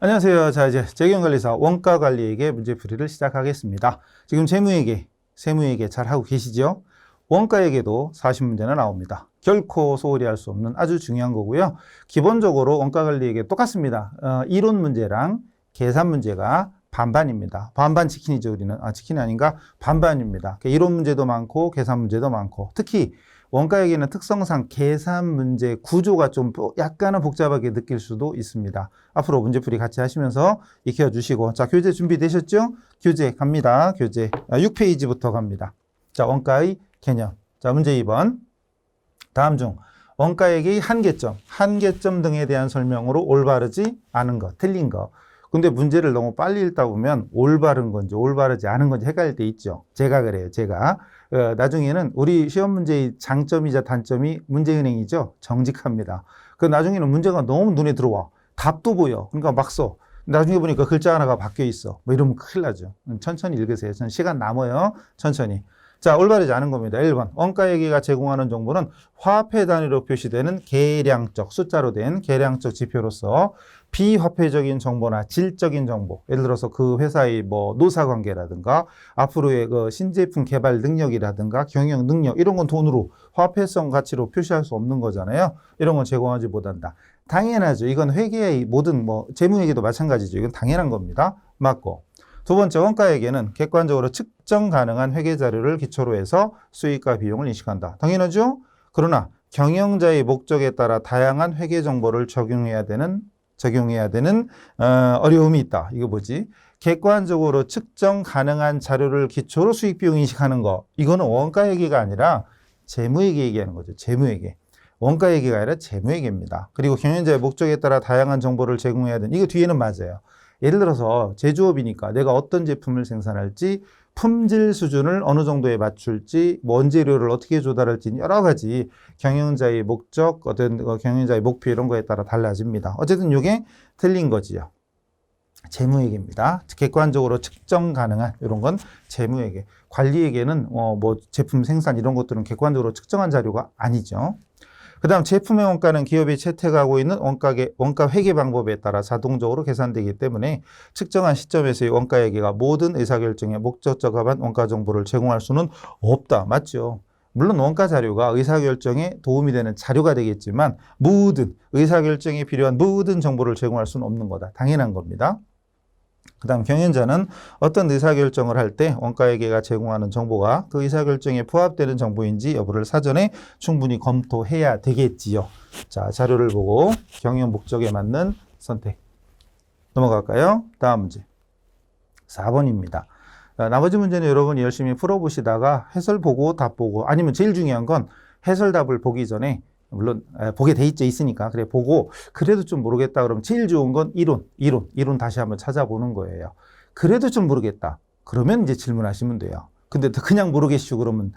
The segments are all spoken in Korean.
안녕하세요. 자, 이제 재경관리사 원가관리에게 문제풀이를 시작하겠습니다. 지금 세무회계 잘 하고 계시죠? 원가에게도 40문제나 나옵니다. 결코 소홀히 할 수 없는 아주 중요한 거고요. 기본적으로 원가관리에게 똑같습니다. 이론 문제랑 계산 문제가 반반입니다. 반반 치킨이죠, 우리는. 치킨이 아닌가? 반반입니다. 이론 문제도 많고 계산 문제도 많고, 특히 원가에게는 특성상 계산 문제 구조가 좀 약간은 복잡하게 느낄 수도 있습니다. 앞으로 문제풀이 같이 하시면서 익혀주시고, 자, 교재 준비되셨죠? 교재 갑니다. 교재 6페이지부터 갑니다. 자, 원가의 개념. 자, 문제 2번. 다음 중 원가액의 한계점 등에 대한 설명으로 올바르지 않은 것, 틀린 것. 근데 문제를 너무 빨리 읽다 보면 올바른 건지 올바르지 않은 건지 헷갈릴 때 있죠. 제가 그래요. 나중에는 우리 시험 문제의 장점이자 단점이 문제은행이죠. 정직합니다. 나중에는 문제가 너무 눈에 들어와. 답도 보여. 그러니까 막 써. 나중에 보니까 글자 하나가 바뀌어 있어. 뭐 이러면 큰일 나죠. 천천히 읽으세요. 전 시간 남아요. 천천히. 자, 올바르지 않은 겁니다. 1번. 원가액이 제공하는 정보는 화폐 단위로 표시되는 계량적, 숫자로 된 계량적 지표로서 비화폐적인 정보나 질적인 정보, 예를 들어서 그 회사의 노사 관계라든가 앞으로의 그 신제품 개발 능력이라든가 경영 능력, 이런 건 돈으로 화폐성 가치로 표시할 수 없는 거잖아요. 이런 건 제공하지 못한다. 당연하죠. 이건 회계의 모든 재무회계도 마찬가지죠. 이건 당연한 겁니다. 맞고. 두 번째, 원가액에는 객관적으로 측정 가능한 회계 자료를 기초로 해서 수익과 비용을 인식한다. 당연하죠? 그러나 경영자의 목적에 따라 다양한 회계 정보를 적용해야 되는 어려움이 있다. 이거 뭐지? 객관적으로 측정 가능한 자료를 기초로 수익 비용 인식하는 거. 이거는 원가회계가 아니라 재무회계 얘기하는 거죠. 재무회계. 원가회계가 아니라 재무회계입니다. 그리고 경영자의 목적에 따라 다양한 정보를 제공해야 되는, 이거 뒤에는 맞아요. 예를 들어서 제조업이니까 내가 어떤 제품을 생산할지, 품질 수준을 어느 정도에 맞출지, 원재료를 어떻게 조달할지, 여러 가지 경영자의 목적, 경영자의 목표 이런 거에 따라 달라집니다. 어쨌든 이게 틀린 거지요. 재무회계입니다. 객관적으로 측정 가능한 이런 건 재무회계. 관리회계는 제품 생산 이런 것들은 객관적으로 측정한 자료가 아니죠. 그 다음 제품의 원가는 기업이 채택하고 있는 원가 회계 방법에 따라 자동적으로 계산되기 때문에 측정한 시점에서의 원가회계가 모든 의사결정에 목적적합한 원가 정보를 제공할 수는 없다. 맞죠? 물론 원가 자료가 의사결정에 도움이 되는 자료가 되겠지만 모든 의사결정에 필요한 모든 정보를 제공할 수는 없는 거다. 당연한 겁니다. 그 다음 경영자는 어떤 의사결정을 할 때 원가회계가 제공하는 정보가 그 의사결정에 부합되는 정보인지 여부를 사전에 충분히 검토해야 되겠지요. 자, 자료를 보고 경영 목적에 맞는 선택. 넘어갈까요? 다음 문제. 4번입니다. 나머지 문제는 여러분이 열심히 풀어보시다가 해설 보고 답 보고, 아니면 제일 중요한 건 해설 답을 보기 전에, 물론 보게 돼 있으니까 그래 보고 그래도 좀 모르겠다 그러면 제일 좋은 건 이론 다시 한번 찾아보는 거예요. 그래도 좀 모르겠다 그러면 이제 질문하시면 돼요. 근데 그냥 모르겠슈 그러면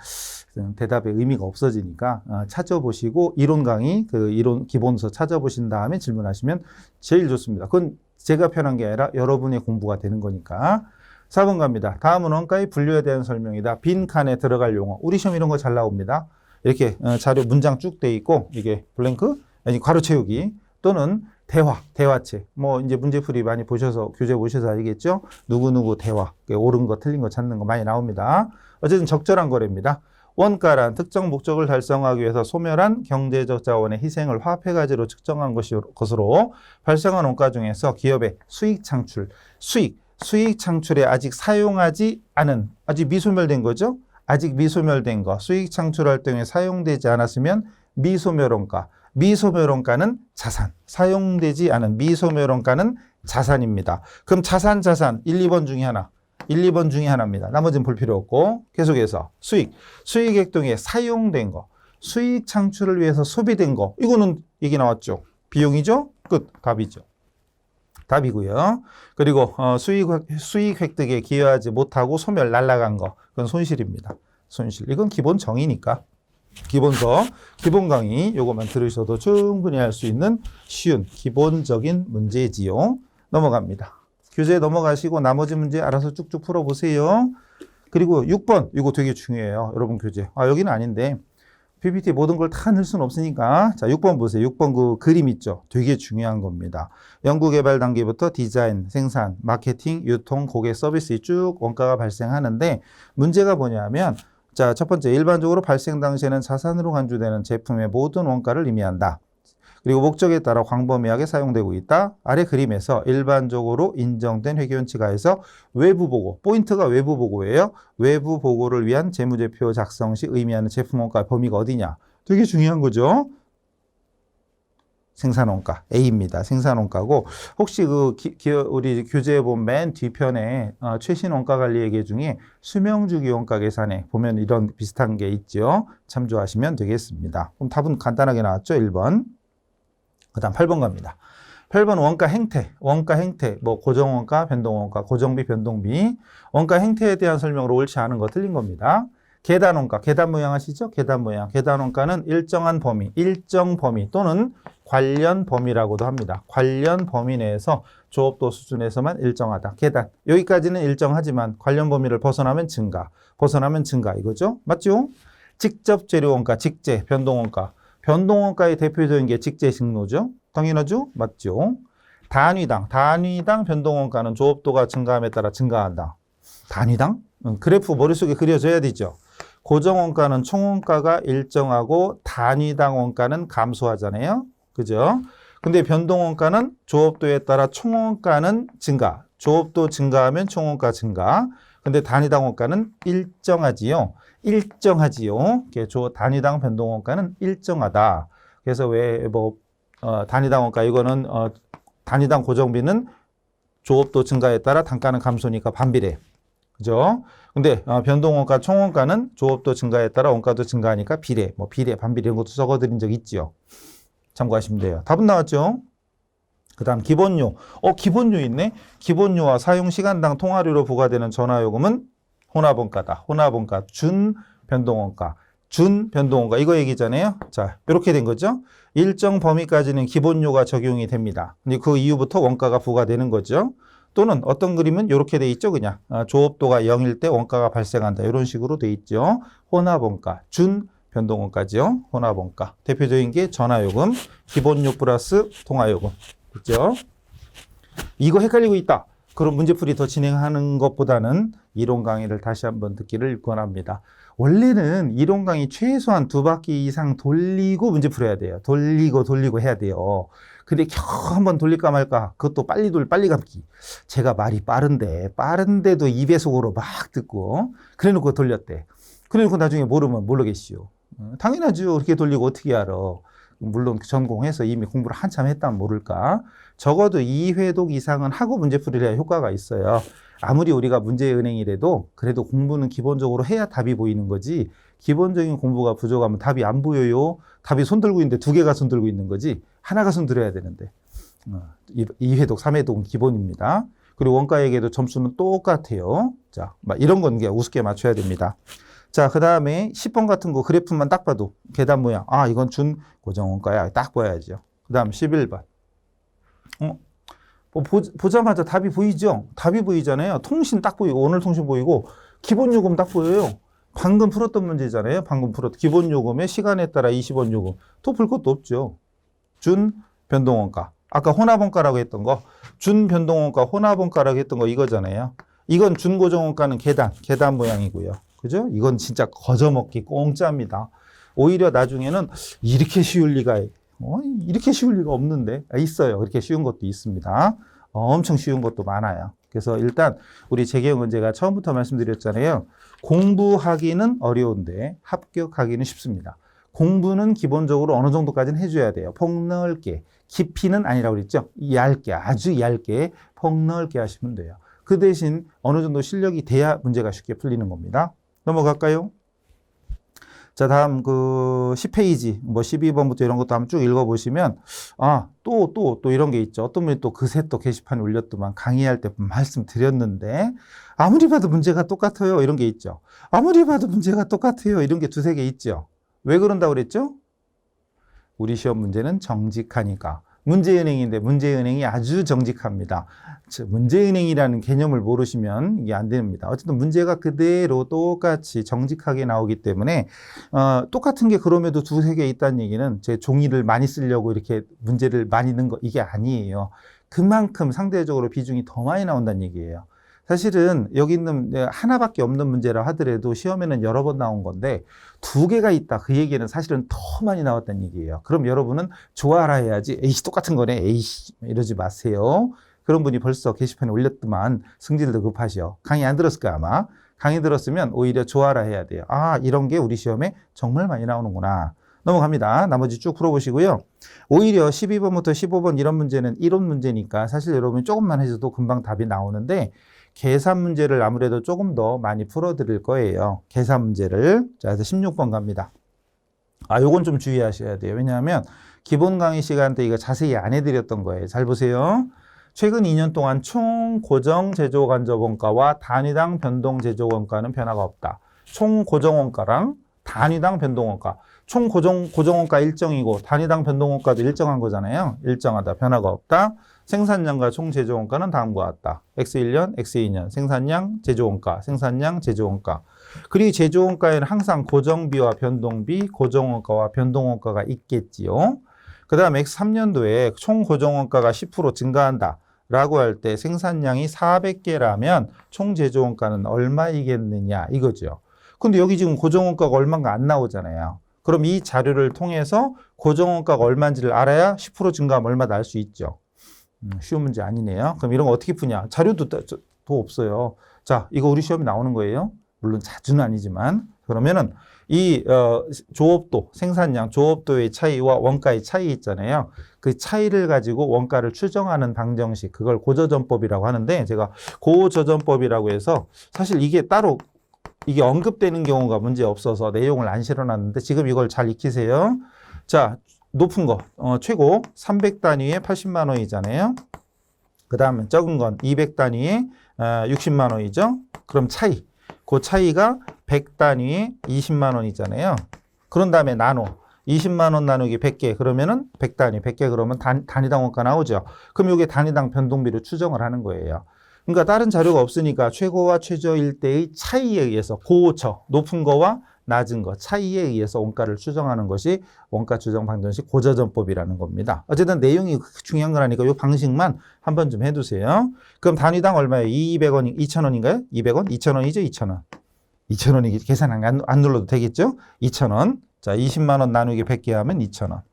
대답의 의미가 없어지니까 찾아보시고 이론 강의, 그 이론 기본서 찾아보신 다음에 질문하시면 제일 좋습니다. 그건 제가 편한 게 아니라 여러분의 공부가 되는 거니까. 4번 갑니다. 다음은 원가의 분류에 대한 설명이다. 빈 칸에 들어갈 용어. 우리 시험 이런 거 잘 나옵니다. 이렇게 자료 문장 쭉 돼 있고, 이게 블랭크, 아니 괄호 채우기 또는 대화책. 이제 문제풀이 많이 보셔서, 교재 보셔서 알겠죠? 누구누구 대화, 옳은 거 틀린 거 찾는 거 많이 나옵니다. 어쨌든 적절한 거래입니다. 원가란 특정 목적을 달성하기 위해서 소멸한 경제적 자원의 희생을 화폐 가지로 측정한 것으로 발생한 원가 중에서 기업의 수익 창출에 아직 사용하지 않은, 아직 미소멸된 거죠? 아직 미소멸된 거, 수익 창출 활동에 사용되지 않았으면 미소멸원가. 미소멸원가는 자산. 사용되지 않은 미소멸원가는 자산입니다. 그럼 자산 1, 2번 중에 하나입니다. 나머지는 볼 필요 없고, 계속해서 수익액 등에 사용된 거, 수익 창출을 위해서 소비된 거, 이거는 얘기 나왔죠. 비용이죠? 끝. 답이고요. 그리고 수익 획득에 기여하지 못하고 소멸, 날아간 거, 그건 손실입니다. 손실. 이건 기본 정의니까. 기본서, 기본 강의 요것만 들으셔도 충분히 할 수 있는 쉬운 기본적인 문제지요. 넘어갑니다. 교재 넘어가시고 나머지 문제 알아서 쭉쭉 풀어보세요. 그리고 6번, 이거 되게 중요해요. 여러분 교재. 여기는 아닌데 PPT 모든 걸 다 넣을 수는 없으니까. 자, 6번 보세요. 6번 그 그림 있죠? 되게 중요한 겁니다. 연구개발 단계부터 디자인, 생산, 마케팅, 유통, 고객 서비스 쭉 원가가 발생하는데 문제가 뭐냐면 자, 첫 번째 일반적으로 발생 당시에는 자산으로 간주되는 제품의 모든 원가를 의미한다. 그리고 목적에 따라 광범위하게 사용되고 있다. 아래 그림에서 일반적으로 인정된 회계원칙하에서 외부 보고, 포인트가 외부 보고예요. 외부 보고를 위한 재무제표 작성 시 의미하는 제품원가 범위가 어디냐? 되게 중요한 거죠. 생산원가 A입니다. 생산원가고 혹시 우리 교재에 보면 맨 뒤편에 최신 원가관리회계 중에 수명주기 원가 계산에 보면 이런 비슷한 게 있죠. 참조하시면 되겠습니다. 그럼 답은 간단하게 나왔죠. 1번. 그 다음 8번 갑니다. 8번 원가 행태, 뭐 고정원가, 변동원가, 고정비, 변동비, 원가 행태에 대한 설명으로 옳지 않은 거 틀린 겁니다. 계단원가, 계단 모양 아시죠? 계단 모양. 계단원가는 일정 범위 또는 관련 범위라고도 합니다. 관련 범위 내에서 조업도 수준에서만 일정하다. 계단. 여기까지는 일정하지만 관련 범위를 벗어나면 증가 이거죠? 맞죠? 직접 재료원가, 직제, 변동원가. 변동원가의 대표적인 게 직제식노죠. 당연하죠? 맞죠? 단위당 변동원가는 조업도가 증가함에 따라 증가한다. 단위당? 그래프 머릿속에 그려져야 되죠. 고정원가는 총원가가 일정하고 단위당 원가는 감소하잖아요. 그죠? 근데 변동원가는 조업도에 따라 총원가는 증가. 조업도 증가하면 총원가 증가. 근데 단위당 원가는 일정하지요. 단위당 변동원가는 일정하다. 그래서 단위당 원가 이거는 단위당 고정비는 조업도 증가에 따라 단가는 감소니까 반비례. 그죠? 근데 변동원가 총원가는 조업도 증가에 따라 원가도 증가하니까 비례, 반비례 이런 것도 적어드린 적 있죠. 참고하시면 돼요. 답은 나왔죠? 그 다음 기본료. 기본료 있네. 기본료와 사용시간당 통화료로 부과되는 전화요금은 혼합원가다. 혼합원가, 준변동원가 이거 얘기잖아요. 자, 이렇게 된 거죠. 일정 범위까지는 기본료가 적용이 됩니다. 근데 그 이후부터 원가가 부과되는 거죠. 또는 어떤 그림은 이렇게 돼 있죠. 그냥 조업도가 0일 때 원가가 발생한다. 이런 식으로 돼 있죠. 혼합원가, 준변동원가죠. 혼합원가. 대표적인 게 전화요금, 기본료 플러스 통화요금. 그렇죠? 이거 헷갈리고 있다. 그럼 문제풀이 더 진행하는 것보다는 이론 강의를 다시 한번 듣기를 권합니다. 원래는 이론 강의 최소한 2바퀴 이상 돌리고 문제 풀어야 돼요. 돌리고 해야 돼요. 근데 겨우 한번 돌릴까 말까. 그것도 빨리 감기. 제가 말이 빠른데도 2배속으로 막 듣고 그래놓고 돌렸대. 그래놓고 나중에 모르면 모르겠시오. 당연하죠. 그렇게 돌리고 어떻게 알아. 물론 전공해서 이미 공부를 한참 했다면 모를까. 적어도 2회독 이상은 하고 문제풀이를 해야 효과가 있어요. 아무리 우리가 문제은행이라도 그래도 공부는 기본적으로 해야 답이 보이는 거지. 기본적인 공부가 부족하면 답이 안 보여요. 답이 손 들고 있는데 2개가 손 들고 있는 거지. 하나가 손 들어야 되는데. 2회독, 3회독은 기본입니다. 그리고 원가에게도 점수는 똑같아요. 자, 이런 건 우습게 맞춰야 됩니다. 자, 그 다음에 10번 같은 거 그래프만 딱 봐도 계단 모양. 이건 준 고정원가야. 딱 봐야죠. 그 다음 11번. 보자마자 답이 보이죠? 답이 보이잖아요. 통신 딱 보이고, 오늘 통신 보이고, 기본요금 딱 보여요. 방금 풀었던 문제잖아요. 기본요금의 시간에 따라 20원 요금. 또 볼 것도 없죠. 준 변동원가. 아까 혼합원가라고 했던 거. 준 변동원가, 혼합원가라고 했던 거 이거잖아요. 이건 준 고정원가는 계단 모양이고요. 그죠? 이건 진짜 거저먹기 공짜입니다. 오히려 나중에는 이렇게 쉬울 리가 없는데 있어요. 그렇게 쉬운 것도 있습니다. 엄청 쉬운 것도 많아요. 그래서 일단 우리 재경은 제가 처음부터 말씀드렸잖아요. 공부하기는 어려운데 합격하기는 쉽습니다. 공부는 기본적으로 어느 정도까지는 해줘야 돼요. 폭넓게. 깊이는 아니라고 그랬죠. 얇게, 아주 얇게 폭넓게 하시면 돼요. 그 대신 어느 정도 실력이 돼야 문제가 쉽게 풀리는 겁니다. 넘어갈까요? 자, 다음 10페이지, 12번부터 이런 것도 한번 쭉 읽어보시면, 또 이런 게 있죠. 어떤 분이 또 그새 또 게시판에 올렸더만 강의할 때 말씀드렸는데, 아무리 봐도 문제가 똑같아요. 이런 게 있죠. 아무리 봐도 문제가 똑같아요. 이런 게 2-3개 있죠. 왜 그런다고 그랬죠? 우리 시험 문제는 정직하니까. 문제은행인데 문제은행이 아주 정직합니다. 문제은행이라는 개념을 모르시면 이게 안 됩니다. 어쨌든 문제가 그대로 똑같이 정직하게 나오기 때문에 똑같은 게 그럼에도 두세 개 있다는 얘기는 제 종이를 많이 쓰려고 이렇게 문제를 많이 넣은 거 이게 아니에요. 그만큼 상대적으로 비중이 더 많이 나온다는 얘기예요. 사실은 여기 있는 하나밖에 없는 문제라 하더라도 시험에는 여러 번 나온 건데 두 개가 있다. 그 얘기는 사실은 더 많이 나왔다는 얘기예요. 그럼 여러분은 좋아라 해야지. 에이씨 똑같은 거네. 에이씨 이러지 마세요. 그런 분이 벌써 게시판에 올렸더만 승질도 급하셔. 강의 안 들었을 거야 아마. 강의 들었으면 오히려 좋아라 해야 돼요. 아 이런 게 우리 시험에 정말 많이 나오는구나. 넘어갑니다. 나머지 쭉 풀어보시고요. 오히려 12번부터 15번 이런 문제는 이론 문제니까 사실 여러분이 조금만 해줘도 금방 답이 나오는데 계산 문제를 아무래도 조금 더 많이 풀어드릴 거예요. 계산 문제를. 자, 그래서 16번 갑니다. 요건 좀 주의하셔야 돼요. 왜냐하면 기본 강의 시간 때 이거 자세히 안 해드렸던 거예요. 잘 보세요. 최근 2년 동안 총 고정 제조 간접 원가와 단위당 변동 제조 원가는 변화가 없다. 총 고정 원가랑 단위당 변동 원가. 총 고정 원가 일정이고 단위당 변동 원가도 일정한 거잖아요. 일정하다. 변화가 없다. 생산량과 총 제조 원가는 다음과 같다. X1년, X2년, 생산량, 제조 원가, 생산량, 제조 원가. 그리고 제조 원가에는 항상 고정비와 변동비, 고정 원가와 변동 원가가 있겠지요. 그 다음 X3년도에 총 고정 원가가 10% 증가한다. 라고 할 때 생산량이 400개라면 총 제조 원가는 얼마이겠느냐 이거죠. 근데 여기 지금 고정 원가가 얼마인가 안 나오잖아요. 그럼 이 자료를 통해서 고정 원가가 얼마인지를 알아야 10% 증가하면 얼마나 알 수 있죠. 쉬운 문제 아니네요. 그럼 이런 거 어떻게 푸냐? 자료도 없어요. 자, 이거 우리 시험에 나오는 거예요. 물론 자주는 아니지만. 그러면은 이 조업도, 생산량, 조업도의 차이와 원가의 차이 있잖아요. 그 차이를 가지고 원가를 추정하는 방정식, 그걸 고저점법이라고 하는데 제가 고저점법이라고 해서 사실 이게 따로 이게 언급되는 경우가 문제 없어서 내용을 안 실어놨는데 지금 이걸 잘 익히세요. 자, 높은 거, 최고 300단위에 80만 원이잖아요. 그 다음에 적은 건 200단위에 60만 원이죠. 그럼 차이, 그 차이가 100단위에 20만 원이잖아요. 그런 다음에 나눠, 20만 원 나누기 100개 그러면은 100단위, 100개 그러면 단위당 원가 나오죠. 그럼 이게 단위당 변동비로 추정을 하는 거예요. 그러니까 다른 자료가 없으니까 최고와 최저일 때의 차이에 의해서 고처, 높은 거와 낮은 거, 차이에 의해서 원가를 추정하는 것이 원가 추정 방정식 고저점법이라는 겁니다. 어쨌든 내용이 중요한 거라니까 이 방식만 한번 좀 해두세요. 그럼 단위당 얼마예요? 200원, 2,000원인가요? 200원? 2,000원이죠? 2,000원. 2,000원이 계산 안 눌러도 되겠죠? 2,000원. 자, 20만 원 나누기 100개 하면 2,000원.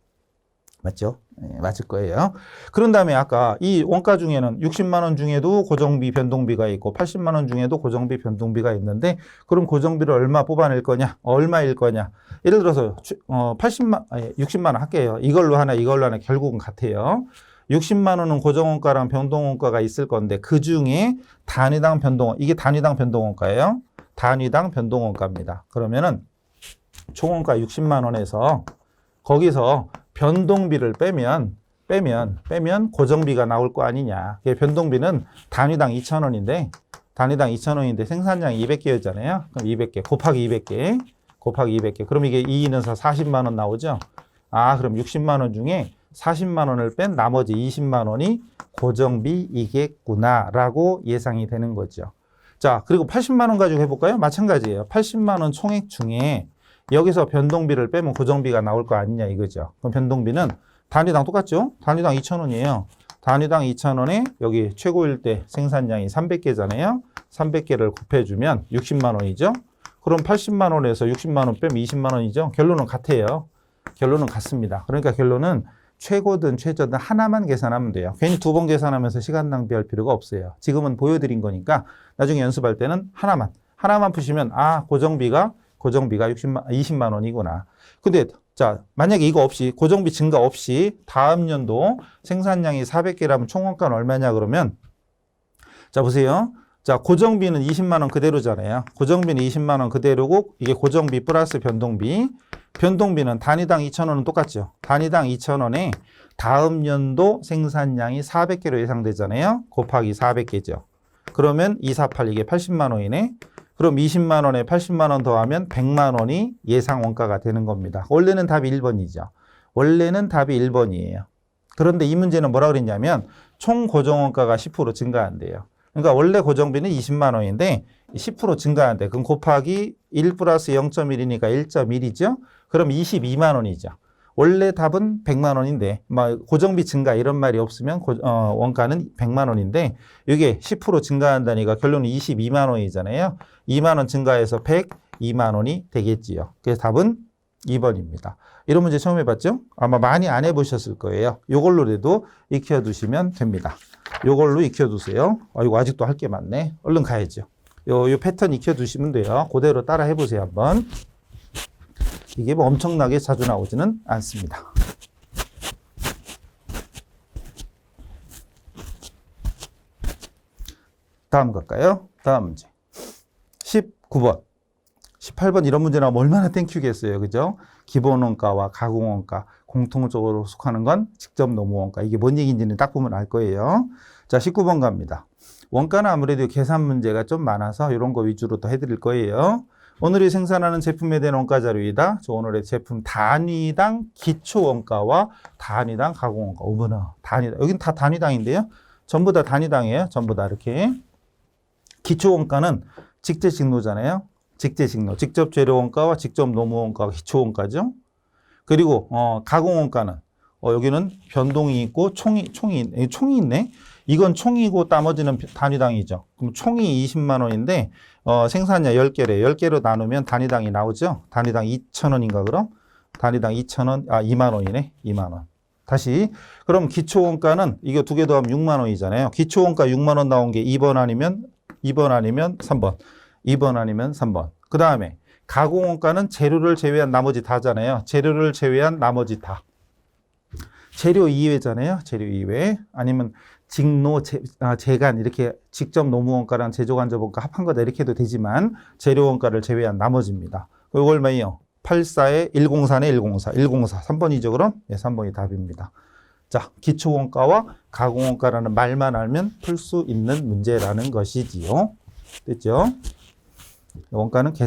맞죠? 네, 맞을 거예요. 그런 다음에 아까 이 원가 중에는 60만 원 중에도 고정비 변동비가 있고 80만 원 중에도 고정비 변동비가 있는데 그럼 고정비를 얼마 뽑아낼 거냐? 얼마일 거냐? 예를 들어서 60만 원 할게요. 이걸로 하나 결국은 같아요. 60만 원은 고정원가랑 변동원가가 있을 건데 그 중에 단위당 변동원, 이게 단위당 변동원가예요. 단위당 변동원가입니다. 그러면은 총원가 60만 원에서 거기서 변동비를 빼면 고정비가 나올 거 아니냐. 변동비는 단위당 2,000원인데 생산량이 200개였잖아요. 그럼 200개 곱하기 200개. 그럼 이게 2, 2는 4, 40만 원 나오죠. 그럼 60만 원 중에 40만 원을 뺀 나머지 20만 원이 고정비이겠구나라고 예상이 되는 거죠. 자, 그리고 80만 원 가지고 해볼까요? 마찬가지예요. 80만 원 총액 중에 여기서 변동비를 빼면 고정비가 나올 거 아니냐 이거죠. 그럼 변동비는 단위당 똑같죠? 단위당 2,000원이에요. 단위당 2,000원에 여기 최고일 때 생산량이 300개잖아요. 300개를 곱해주면 60만 원이죠. 그럼 80만 원에서 60만 원 빼면 20만 원이죠. 결론은 같아요. 결론은 같습니다. 그러니까 결론은 최고든 최저든 하나만 계산하면 돼요. 괜히 두 번 계산하면서 시간 낭비할 필요가 없어요. 지금은 보여드린 거니까 나중에 연습할 때는 하나만 푸시면 고정비가 20만 원이구나. 근데 자, 만약에 이거 없이 고정비 증가 없이 다음 연도 생산량이 400개라면 총원가는 얼마냐 그러면 자, 보세요. 자, 고정비는 20만 원 그대로잖아요. 고정비는 20만 원 그대로고 이게 고정비 플러스 변동비. 변동비는 단위당 2,000원은 똑같죠. 단위당 2,000원에 다음 연도 생산량이 400개로 예상되잖아요. 곱하기 400개죠. 그러면 248 이게 80만 원이네. 그럼 20만 원에 80만 원 더하면 100만 원이 예상 원가가 되는 겁니다. 원래는 답이 1번이죠. 원래는 답이 1번이에요. 그런데 이 문제는 뭐라 그랬냐면 총 고정원가가 10% 증가한대요. 그러니까 원래 고정비는 20만 원인데 10% 증가한대. 그럼 곱하기 1 플러스 0.1이니까 1.1이죠. 그럼 22만 원이죠. 원래 답은 100만 원인데 고정비 증가 이런 말이 없으면 원가는 100만 원인데 이게 10% 증가한다니까 결론은 22만 원이잖아요. 2만 원 증가해서 102만 원이 되겠지요. 그래서 답은 2번입니다. 이런 문제 처음 해봤죠? 아마 많이 안 해보셨을 거예요. 이걸로라도 익혀두시면 됩니다. 이걸로 익혀두세요. 이거 아직도 할 게 많네. 얼른 가야죠. 요 패턴 익혀두시면 돼요. 그대로 따라 해보세요 한번. 이게 뭐 엄청나게 자주 나오지는 않습니다. 다음 갈까요? 다음 문제. 19번. 18번 이런 문제 나오면 얼마나 땡큐겠어요. 그죠? 기본원가와 가공원가, 공통적으로 속하는 건 직접 노무원가. 이게 뭔 얘기인지는 딱 보면 알 거예요. 자, 19번 갑니다. 원가는 아무래도 계산 문제가 좀 많아서 이런 거 위주로 또 해드릴 거예요. 오늘이 생산하는 제품에 대한 원가 자료이다. 오늘의 제품 단위당 기초원가와 단위당 가공원가. 어머나, 단위당. 여긴 다 단위당인데요. 전부 다 단위당이에요. 전부 다 이렇게. 기초원가는 직제직노잖아요. 직제직노. 직접 재료원가와 직접 노무원가가 기초원가죠. 그리고 가공원가는 여기는 변동이 있고 총이 있네. 이건 총이고 나머지는 단위당이죠. 그럼 총이 20만 원인데 생산량 10개래. 10개로 나누면 단위당이 나오죠. 단위당 2,000원인가 그럼? 단위당 2,000원, 2만 원이네. 2만 원. 다시. 그럼 기초원가는 이거 두 개 더하면 6만 원이잖아요. 기초원가 6만 원 나온 게 2번 아니면 3번. 2번 아니면 3번. 그 다음에 가공원가는 재료를 제외한 나머지 다잖아요. 재료를 제외한 나머지 다. 재료 이외잖아요. 재료 이외. 아니면 직노, 재간 이렇게 직접 노무원가랑 제조간접원가 합한 거다 이렇게 해도 되지만 재료원가를 제외한 나머지입니다. 이걸 뭐예요? 84에 104네 104. 104. 3번이죠 그럼? 네, 3번이 답입니다. 자, 기초원가와 가공원가라는 말만 알면 풀 수 있는 문제라는 것이지요. 됐죠? 원가는